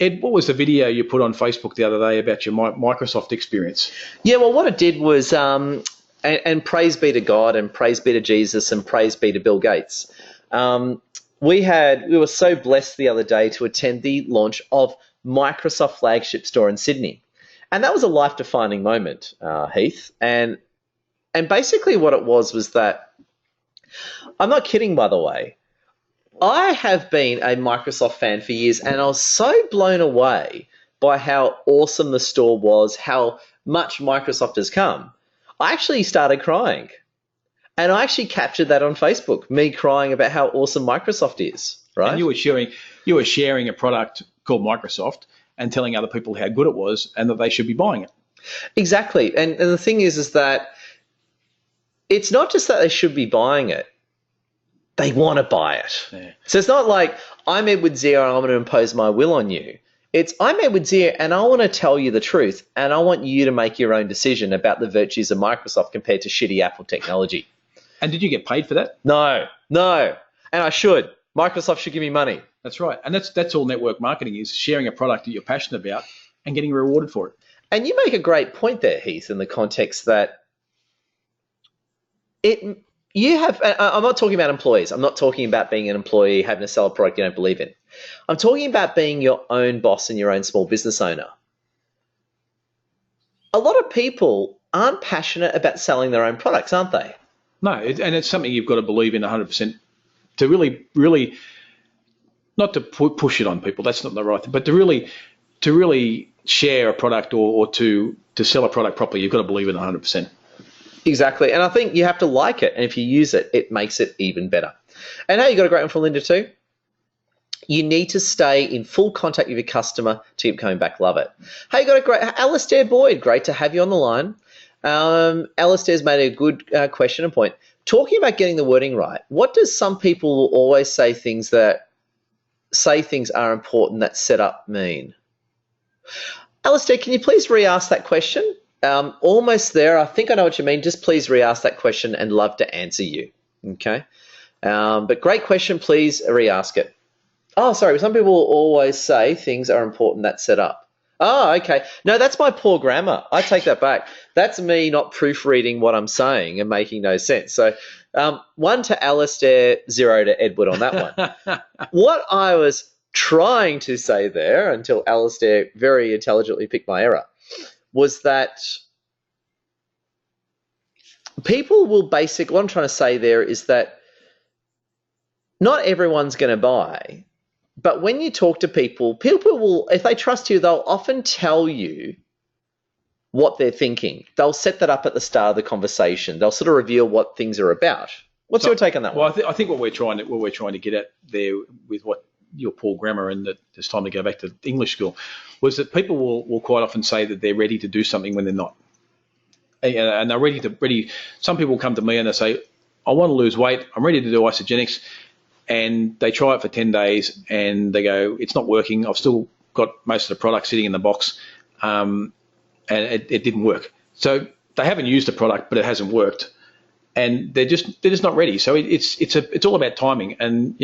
Ed, what was the video you put on Facebook the other day about your Microsoft experience? Yeah, well, what it did was, and praise be to God and praise be to Jesus and praise be to Bill Gates. We were so blessed the other day to attend the launch of Microsoft flagship store in Sydney. And that was a life-defining moment, Heath. And basically what it was that, I'm not kidding, by the way, I have been a Microsoft fan for years, and I was so blown away by how awesome the store was, how much Microsoft has come. I actually started crying. And I actually captured that on Facebook, me crying about how awesome Microsoft is, right? And you were sharing a product called Microsoft and telling other people how good it was and that they should be buying it. Exactly. And the thing is that it's not just that they should be buying it. They want to buy it. Yeah. So it's not like I'm Edward Zier and I'm going to impose my will on you. It's I'm Edward Zier and I want to tell you the truth and I want you to make your own decision about the virtues of Microsoft compared to shitty Apple technology. And did you get paid for that? No. And I should. Microsoft should give me money. That's right. And that's all network marketing is, sharing a product that you're passionate about and getting rewarded for it. And you make a great point there, Heath, in the context that I'm not talking about employees. I'm not talking about being an employee, having to sell a product you don't believe in. I'm talking about being your own boss and your own small business owner. A lot of people aren't passionate about selling their own products, aren't they? No, and it's something you've got to believe in 100% to really, not to push it on people. That's not the right thing, but to really share a product or to sell a product properly, you've got to believe in 100%. Exactly, and I think you have to like it, and if you use it, it makes it even better. And hey, you got a great one from Linda too. You need to stay in full contact with your customer to keep coming back. Love it. Hey, you got a great Alistair Boyd. Great to have you on the line. Alistair's made a good question and point. Talking about getting the wording right, what does some people always say things are important that set up mean? Alistair, can you please re-ask that question? Almost there. I think I know what you mean. Just please re-ask that question and love to answer you. Okay. But great question. Please re-ask it. Oh, sorry. Some people always say things are important that set up. Oh, okay. No, that's my poor grammar. I take that back. That's me not proofreading what I'm saying and making no sense. So 1 to Alistair, 0 to Edward on that one. What I was trying to say there, until Alistair very intelligently picked my error, was that people will what I'm trying to say there is that not everyone's going to buy. But when you talk to people will, if they trust you, they'll often tell you what they're thinking. They'll set that up at the start of the conversation. They'll sort of reveal what things are about. What's your take on that one? Well, I think what we're trying to get at there with what your poor grammar and that it's time to go back to English school was that people will quite often say that they're ready to do something when they're not. And they're ready. Some people come to me and they say, I want to lose weight. I'm ready to do isogenics. And they try it for 10 days and they go, it's not working. I've still got most of the product sitting in the box and it didn't work. So they haven't used the product, but it hasn't worked. And they're just not ready. So it's all about timing. And,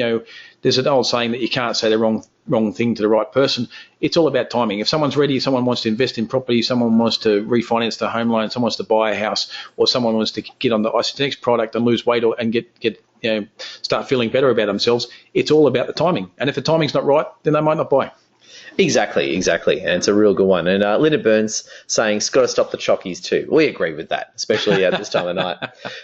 there's an old saying that you can't say the wrong thing to the right person. It's all about timing. If someone's ready, someone wants to invest in property, someone wants to refinance their home loan, someone wants to buy a house, or someone wants to get on the isogenics product and lose weight and get start feeling better about themselves, it's all about the timing. And if the timing's not right, then they might not buy. Exactly. And it's a real good one. And Linda Burns saying, got to stop the chockies too. We agree with that, especially at this time of night.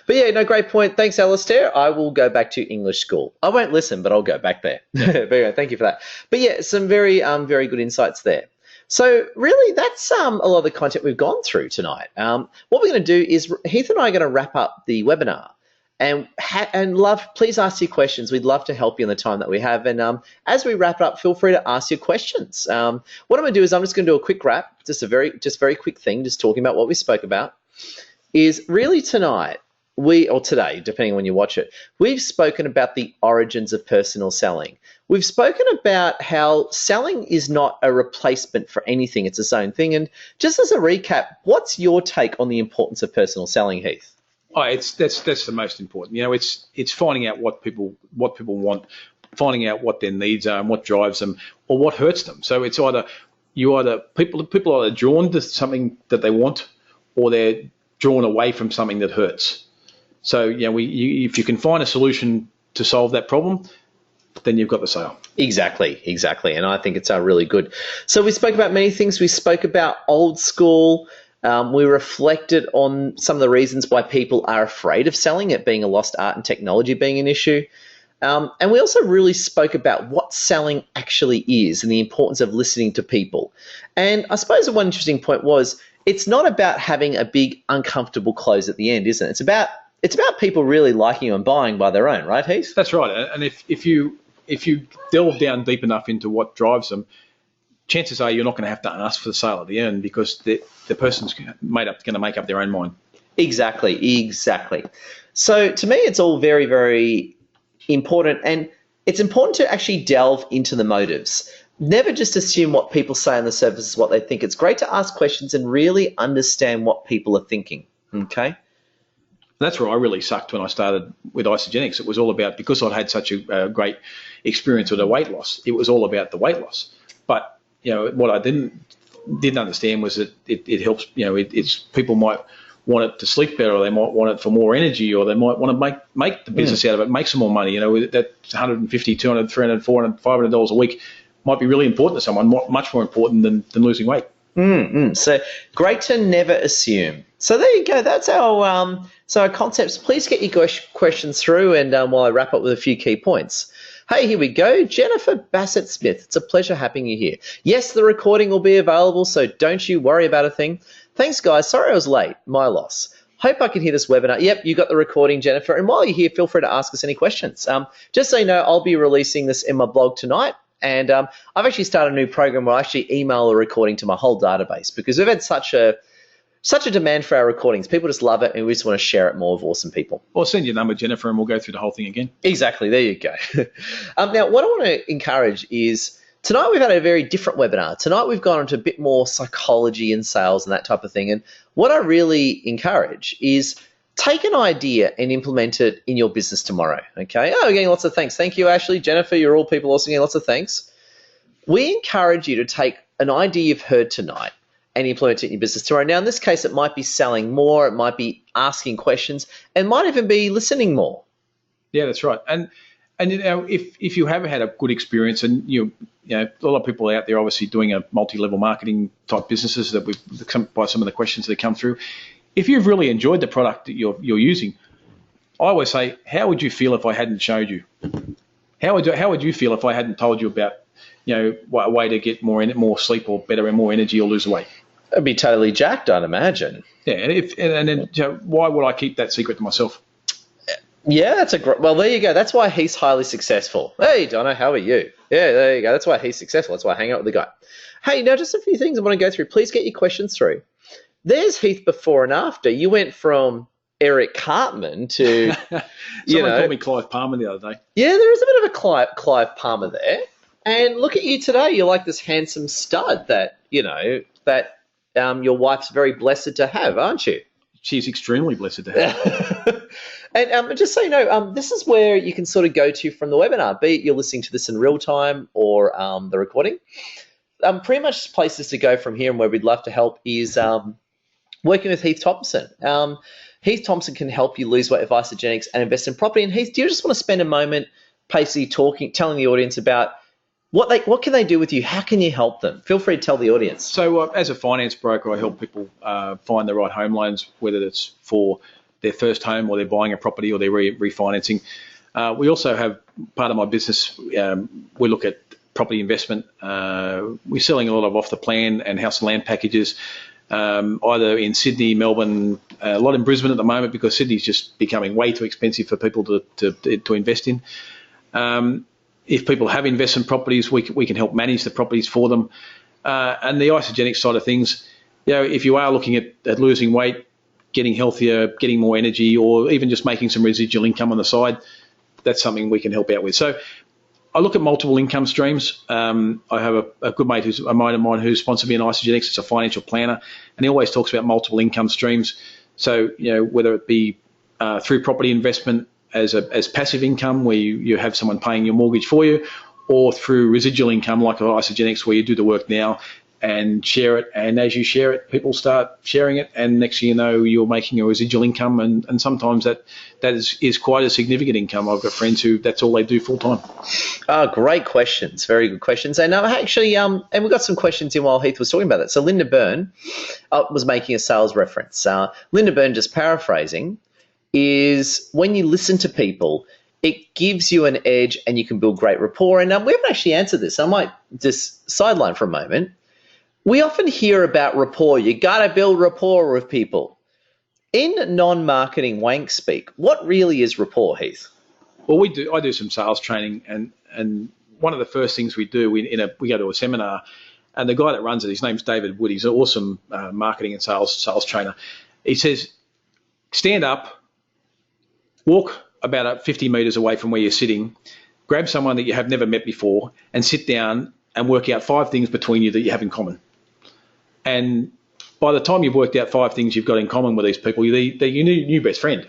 But yeah, no, great point. Thanks, Alistair. I will go back to English school. I won't listen, but I'll go back there. But anyway, thank you for that. But yeah, some very good insights there. So really, that's a lot of the content we've gone through tonight. What we're going to do is Heath and I are going to wrap up the webinar. And please ask your questions. We'd love to help you in the time that we have. And as we wrap up, feel free to ask your questions. What I'm going to do is I'm just going to do a quick wrap, just very quick thing, just talking about what we spoke about. Is really tonight, or today, depending on when you watch it, we've spoken about the origins of personal selling. We've spoken about how selling is not a replacement for anything; it's its own thing. And just as a recap, what's your take on the importance of personal selling, Heath? Oh, that's the most important. It's finding out what people want, finding out what their needs are and what drives them or what hurts them. So it's people are either drawn to something that they want or they're drawn away from something that hurts. So if you can find a solution to solve that problem, then you've got the sale. Exactly. And I think it's really good. So we spoke about many things. We spoke about old school. We reflected on some of the reasons why people are afraid of selling, it being a lost art and technology being an issue. And we also really spoke about what selling actually is and the importance of listening to people. And I suppose one interesting point was it's not about having a big uncomfortable close at the end, isn't it? It's about people really liking you and buying by their own, right, Heath? That's right. And if you delve down deep enough into what drives them, chances are you're not going to have to ask for the sale at the end because the person's going to make up their own mind. Exactly. So to me, it's all very, very important. And it's important to actually delve into the motives. Never just assume what people say on the surface is what they think. It's great to ask questions and really understand what people are thinking. Okay? That's where I really sucked when I started with isogenics. It was all about, because I'd had such a great experience with the weight loss, it was all about the weight loss. But what I didn't understand was that it helps. It's people might want it to sleep better, or they might want it for more energy, or they might want to make the business out of it, make some more money. You know, that $150, $200, $300, $400, $500 a week might be really important to someone, much more important than losing weight. So great to never assume. So there you go. That's our concepts. Please get your questions through, and while I wrap up with a few key points. Hey, here we go. Jennifer Bassett-Smith. It's a pleasure having you here. Yes, the recording will be available, so don't you worry about a thing. Thanks, guys. Sorry I was late. My loss. Hope I can hear this webinar. Yep, you got the recording, Jennifer. And while you're here, feel free to ask us any questions. Just so you know, I'll be releasing this in my blog tonight. And I've actually started a new program where I actually email the recording to my whole database, because we've had such a demand for our recordings. People just love it, and we just want to share it more with awesome people. Or send your number, Jennifer, and we'll go through the whole thing again. Exactly. There you go. Now, what I want to encourage is, tonight we've had a very different webinar. Tonight we've gone into a bit more psychology and sales and that type of thing. And what I really encourage is take an idea and implement it in your business tomorrow, okay? Oh, we're getting lots of thanks. Thank you, Ashley. Jennifer, you're all people also getting lots of thanks. We encourage you to take an idea you've heard tonight and implement it in your business tomorrow. Now, in this case, it might be selling more, it might be asking questions, and might even be listening more. Yeah, that's right. And you know, if you have had a good experience, and you know, a lot of people out there obviously doing a multi-level marketing type businesses that we've come by some of the questions that come through. If you've really enjoyed the product that you're using, I always say, how would you feel if I hadn't showed you? How would you feel if I hadn't told you about, you know, a way to get more sleep or better and more energy or lose weight? It'd be totally jacked, I'd imagine. Yeah, and then you know, why would I keep that secret to myself? Yeah, that's a great. Well, there you go. That's why he's highly successful. Hey, Donna, how are you? Yeah, there you go. That's why he's successful. That's why I hang out with the guy. Hey, now just a few things I want to go through. Please get your questions through. There's Heath before and after. You went from Eric Cartman to, Someone called me Clive Palmer the other day. Yeah, there is a bit of a Clive Palmer there. And look at you today. You're like this handsome stud that, you know, that your wife's very blessed to have, aren't you? She's extremely blessed to have. And just so you know, this is where you can sort of go to from the webinar, be it you're listening to this in real time or the recording. Pretty much places to go from here, and where we'd love to help is working with Heath Thompson. Heath Thompson can help you lose weight with isogenics and invest in property. And Heath, do you just want to spend a moment basically telling the audience about what can they do with you? How can you help them? Feel free to tell the audience. So as a finance broker, I help people find the right home loans, whether it's for their first home or they're buying a property or they're refinancing. We also have part of my business, we look at property investment. We're selling a lot of off the plan and house and land packages, either in Sydney, Melbourne, a lot in Brisbane at the moment, because Sydney's just becoming way too expensive for people to invest in. If people have investment properties, we can help manage the properties for them. And the isogenic side of things, you know, if you are looking at losing weight, getting healthier, getting more energy, or even just making some residual income on the side, that's something we can help out with. So I look at multiple income streams. I have a good mate a mate of mine who's sponsored me in isogenics. It's a financial planner, and he always talks about multiple income streams. So, you know, whether it be through property investment as passive income, where you have someone paying your mortgage for you, or through residual income like isogenics, where you do the work now and share it, and as you share it, people start sharing it, and next thing you know, you're making a residual income, and sometimes that is quite a significant income. I've got friends who that's all they do full time. Oh, great questions, very good questions. And actually, and we got some questions in while Heath was talking about that. So Linda Byrne was making a sales reference. Linda Byrne, just paraphrasing, is when you listen to people, it gives you an edge and you can build great rapport. And we haven't actually answered this. I might just sideline for a moment. We often hear about rapport. You got to build rapport with people. In non-marketing wank speak, what really is rapport, Heath? Well, I do some sales training, and one of the first things we do, we go to a seminar, and the guy that runs it, his name's David Wood. He's an awesome marketing and sales trainer. He says, stand up, walk about 50 metres away from where you're sitting, grab someone that you have never met before, and sit down and work out 5 things between you that you have in common. And by the time you've worked out 5 things you've got in common with these people, they're your new best friend.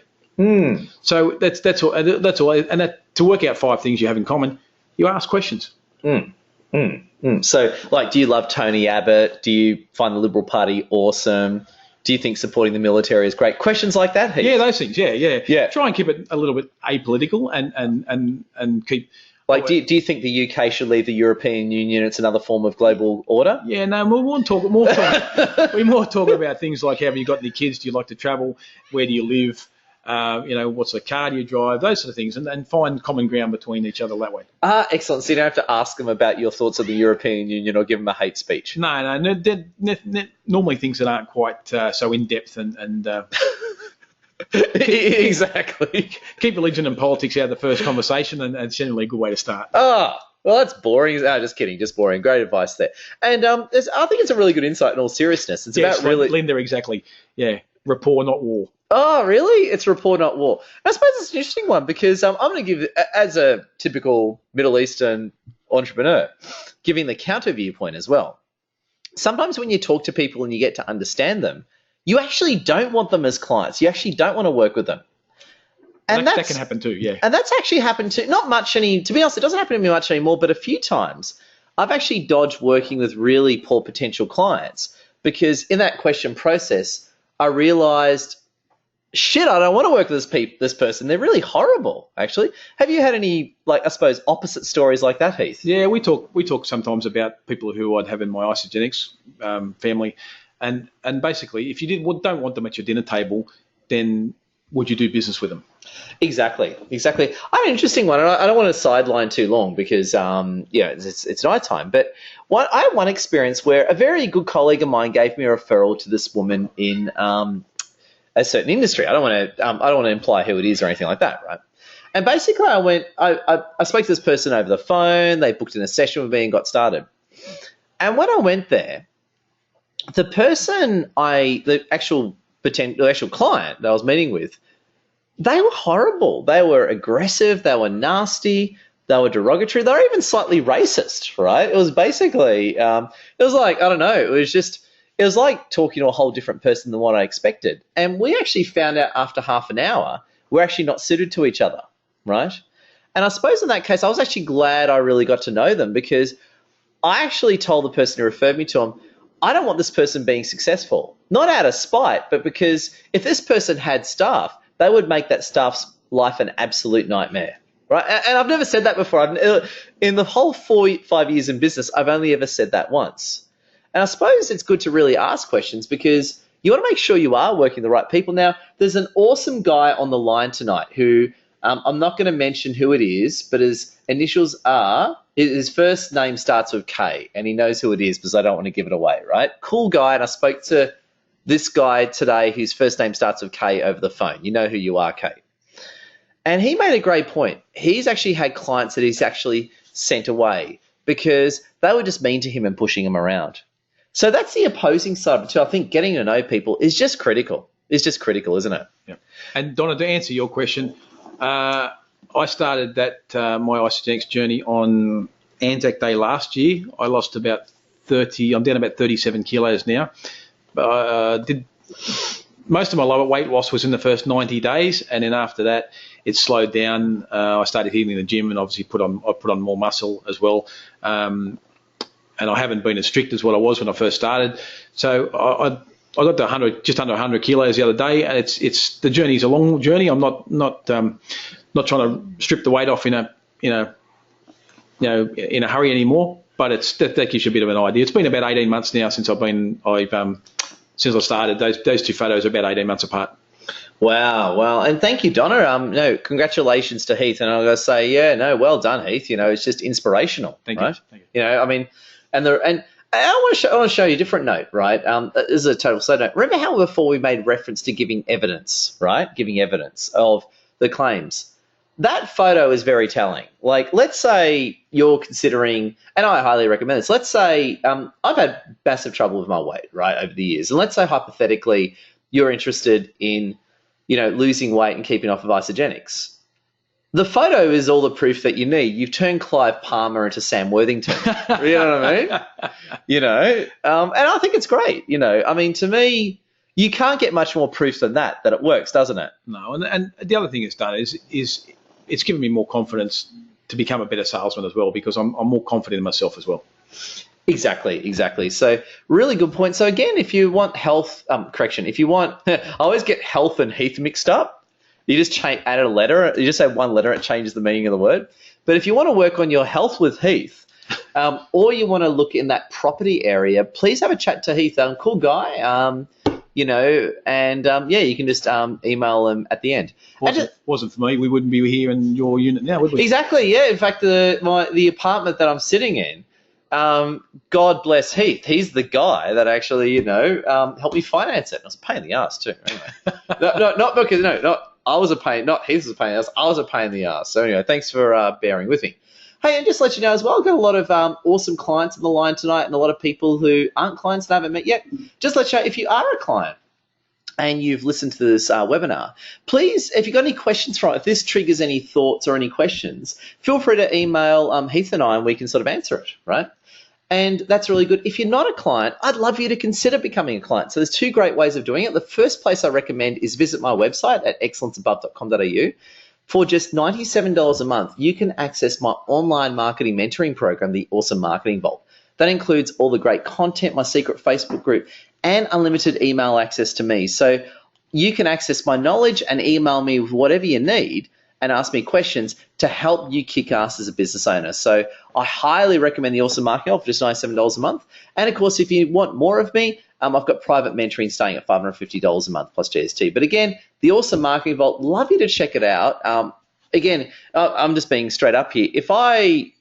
So that's all. And to work out 5 things you have in common, you ask questions. So, like, do you love Tony Abbott? Do you find the Liberal Party awesome? Do you think supporting the military is great? Questions like that, Heath? Yeah, those things. Yeah. Yeah. Try and keep it a little bit apolitical and keep. Like, do you think the UK should leave the European Union? It's another form of global order. Yeah, no, we more talk about things like, have you got any kids? Do you like to travel? Where do you live? What's the car do you drive? Those sort of things, and find common ground between each other that way. Excellent. So you don't have to ask them about your thoughts of the European Union or give them a hate speech. No, they're normally things that aren't quite so in depth and. Exactly. Keep religion and politics out of the first conversation, and it's generally a good way to start. Well, that's boring. Just kidding. Just boring. Great advice there. And I think it's a really good insight in all seriousness. It's about really... Linda, exactly. Yeah, rapport, not war. Oh, really? It's rapport, not war. I suppose it's an interesting one because I'm going to give, as a typical Middle Eastern entrepreneur, giving the counter viewpoint as well. Sometimes when you talk to people and you get to understand them, you actually don't want them as clients. You actually don't want to work with them. And that can happen too, yeah. And that's actually happened to, not much to be honest, it doesn't happen to me much anymore, but a few times I've actually dodged working with really poor potential clients because in that question process, I realized, shit, I don't want to work with this person. They're really horrible, actually. Have you had any, I suppose, opposite stories like that, Heath? Yeah, we talk sometimes about people who I'd have in my isogenics family. And basically, if you don't want them at your dinner table, then would you do business with them? Exactly. I had an interesting one, and I don't want to sideline too long because it's nighttime. But I had one experience where a very good colleague of mine gave me a referral to this woman in a certain industry. I don't want to imply who it is or anything like that, right? And basically, I spoke to this person over the phone. They booked in a session with me and got started. And when I went there, the person the actual client that I was meeting with, they were horrible. They were aggressive. They were nasty. They were derogatory. They were even slightly racist, right? It was basically, it was like, I don't know. It was like talking to a whole different person than what I expected. And we actually found out after half an hour, we're actually not suited to each other, right? And I suppose in that case, I was actually glad I really got to know them because I actually told the person who referred me to them, I don't want this person being successful, not out of spite, but because if this person had staff, they would make that staff's life an absolute nightmare, right? And I've never said that before. In the whole 5 years in business, I've only ever said that once. And I suppose it's good to really ask questions because you want to make sure you are working with the right people. Now, there's an awesome guy on the line tonight who I'm not going to mention who it is, but his initials are... His first name starts with K, and he knows who it is because I don't want to give it away, right? Cool guy, and I spoke to this guy today whose first name starts with K over the phone. You know who you are, K. And he made a great point. He's actually had clients that he's actually sent away because they were just mean to him and pushing him around. So that's the opposing side of it too. I think getting to know people is just critical. It's just critical, isn't it? Yeah. And Donna, to answer your question, I started my isogenics journey on Anzac Day last year. I lost about 30. I'm down about 37 kilos now. Did most of my lower weight loss was in the first 90 days, and then after that, it slowed down. I started hitting the gym, and obviously I put on more muscle as well. And I haven't been as strict as what I was when I first started. So I got to just under 100 kilos the other day, and it's the journey's a long journey. I'm not trying to strip the weight off in a hurry anymore, but that gives you a bit of an idea. It's been about 18 months now since since I started. Those two photos are about 18 months apart. Wow. Well, and thank you, Donna. Congratulations to Heath. And I'm going to say, well done, Heath. It's just inspirational. Thank right? you. Thank you. I mean, and I want to show you a different note, right? This is a total side note. Remember how before we made reference to giving evidence, right? Giving evidence of the claims. That photo is very telling. Like, let's say you're considering, and I highly recommend this, let's say I've had massive trouble with my weight, right, over the years. And let's say hypothetically you're interested in, losing weight and keeping off of isogenics. The photo is all the proof that you need. You've turned Clive Palmer into Sam Worthington. You know what I mean? And I think it's great. I mean, to me, you can't get much more proof than that it works, doesn't it? No, and the other thing it's done is it's given me more confidence to become a better salesman as well because I'm more confident in myself as well. Exactly. So really good point. So again, if you want health, if you want, I always get health and Heath mixed up. You just add a letter. You just add one letter, it changes the meaning of the word. But if you want to work on your health with Heath, or you want to look in that property area, please have a chat to Heath. Cool guy. You can just email him at the end. Wasn't for me, we wouldn't be here in your unit now, would we? Exactly. Yeah. In fact, the apartment that I'm sitting in. God bless Heath. He's the guy that actually, helped me finance it. It was a pain in the ass too. Anyway, I was a pain. Not Heath was a pain in the ass. I was a pain in the ass. So anyway, thanks for bearing with me. Hey, and just to let you know as well, I've got a lot of awesome clients on the line tonight, and a lot of people who aren't clients that I haven't met yet. Just let you know, if you are a client and you've listened to this webinar, please, if you've got any questions from it, if this triggers any thoughts or any questions, feel free to email Heath and I, and we can sort of answer it, right? And that's really good. If you're not a client, I'd love you to consider becoming a client. So there's two great ways of doing it. The first place I recommend is visit my website at excellenceabove.com.au. For just $97 a month, you can access my online marketing mentoring program, the Awesome Marketing Vault. That includes all the great content, my secret Facebook group, and unlimited email access to me. So you can access my knowledge and email me with whatever you need and ask me questions to help you kick ass as a business owner. So I highly recommend the Awesome Marketing Vault for just $97 a month. And of course, if you want more of me, I've got private mentoring starting at $550 a month plus GST. But again, the Awesome Marketing Vault, love you to check it out. Again, I'm just being straight up here. If I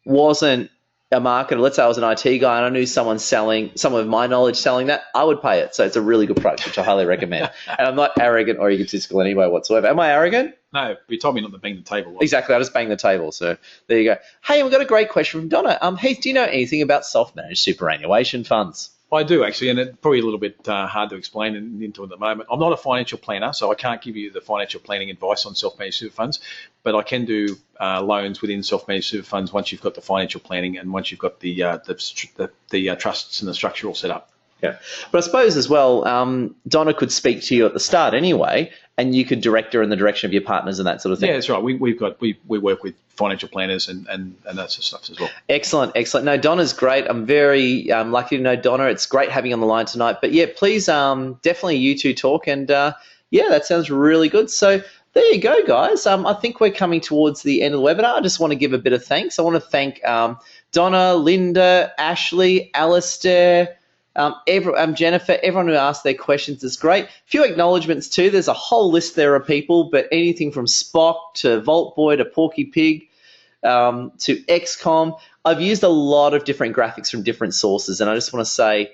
wasn't a marketer, let's say I was an IT guy and I knew someone selling, some of my knowledge selling that, I would pay it. So it's a really good product, which I highly recommend. And I'm not arrogant or egotistical in any way whatsoever. Am I arrogant? No, you told me not to bang the table. Exactly, I just banged the table. So there you go. Hey, we've got a great question from Donna. Heath, do you know anything about self-managed superannuation funds? I do, actually, and it's probably a little bit hard to explain into at the moment. I'm not a financial planner, so I can't give you the financial planning advice on self-managed super funds, but I can do loans within self-managed super funds once you've got the financial planning and once you've got the trusts and the structure all set up. Yeah, but I suppose as well, Donna could speak to you at the start anyway, and you could direct her in the direction of your partners and that sort of thing. Yeah, that's right. We work with financial planners and that sort of stuff as well. Excellent. No, Donna's great. I'm very lucky to know Donna. It's great having you on the line tonight. But yeah, please definitely you two talk, and yeah, that sounds really good. So there you go, guys. I think we're coming towards the end of the webinar. I just want to give a bit of thanks. I want to thank Donna, Linda, Ashley, Alistair, Jennifer, everyone who asked their questions is great. A few acknowledgements too. There's a whole list there of people, but anything from Spock to Vault Boy to Porky Pig to XCOM. I've used a lot of different graphics from different sources, and I just want to say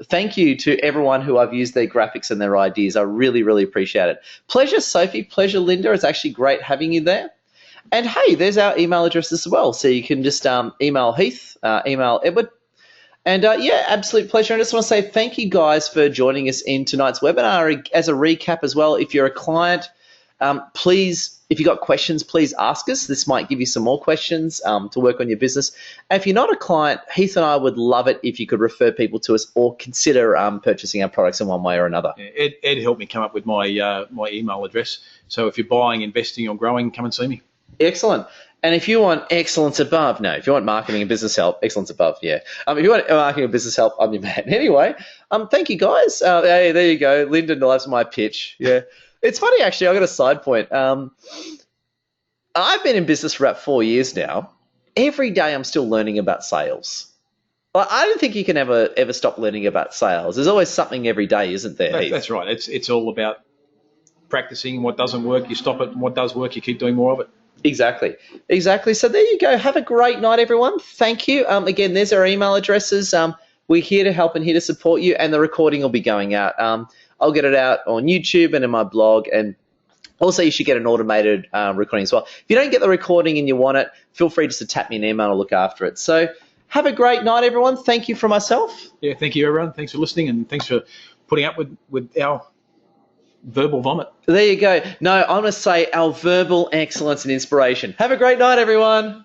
thank you to everyone who I've used their graphics and their ideas. I really, really appreciate it. Pleasure, Sophie. Pleasure, Linda. It's actually great having you there. And hey, there's our email address as well. So you can just email Heath, email Edward. And yeah, absolute pleasure. I just want to say thank you guys for joining us in tonight's webinar. As a recap as well, if you're a client, please, if you've got questions, please ask us. This might give you some more questions to work on your business. And if you're not a client, Heath and I would love it if you could refer people to us or consider purchasing our products in one way or another. Ed helped me come up with my my email address. So if you're buying, investing, or growing, come and see me. Excellent. And if you want excellence above, no, if you want marketing and business help, excellence above, yeah. If you want marketing and business help, I'm your man. Anyway, thank you guys. Hey, there you go. Lyndon loves my pitch. Yeah. It's funny, actually. I've got a side point. I've been in business for about 4 years now. Every day I'm still learning about sales. Well, I don't think you can ever stop learning about sales. There's always something every day, isn't there? That's right. It's all about practicing. What doesn't work, you stop it. And what does work, you keep doing more of it. Exactly. So there you go. Have a great night, everyone. Thank you. Again, there's our email addresses. We're here to help and here to support you, and the recording will be going out. I'll get it out on YouTube and in my blog, and also you should get an automated recording as well. If you don't get the recording and you want it, feel free just to tap me an email and look after it. So have a great night, everyone. Thank you from myself. Yeah, thank you, everyone. Thanks for listening, and thanks for putting up with our verbal vomit. There you go. No, I'm going to say our verbal excellence and inspiration. Have a great night, everyone.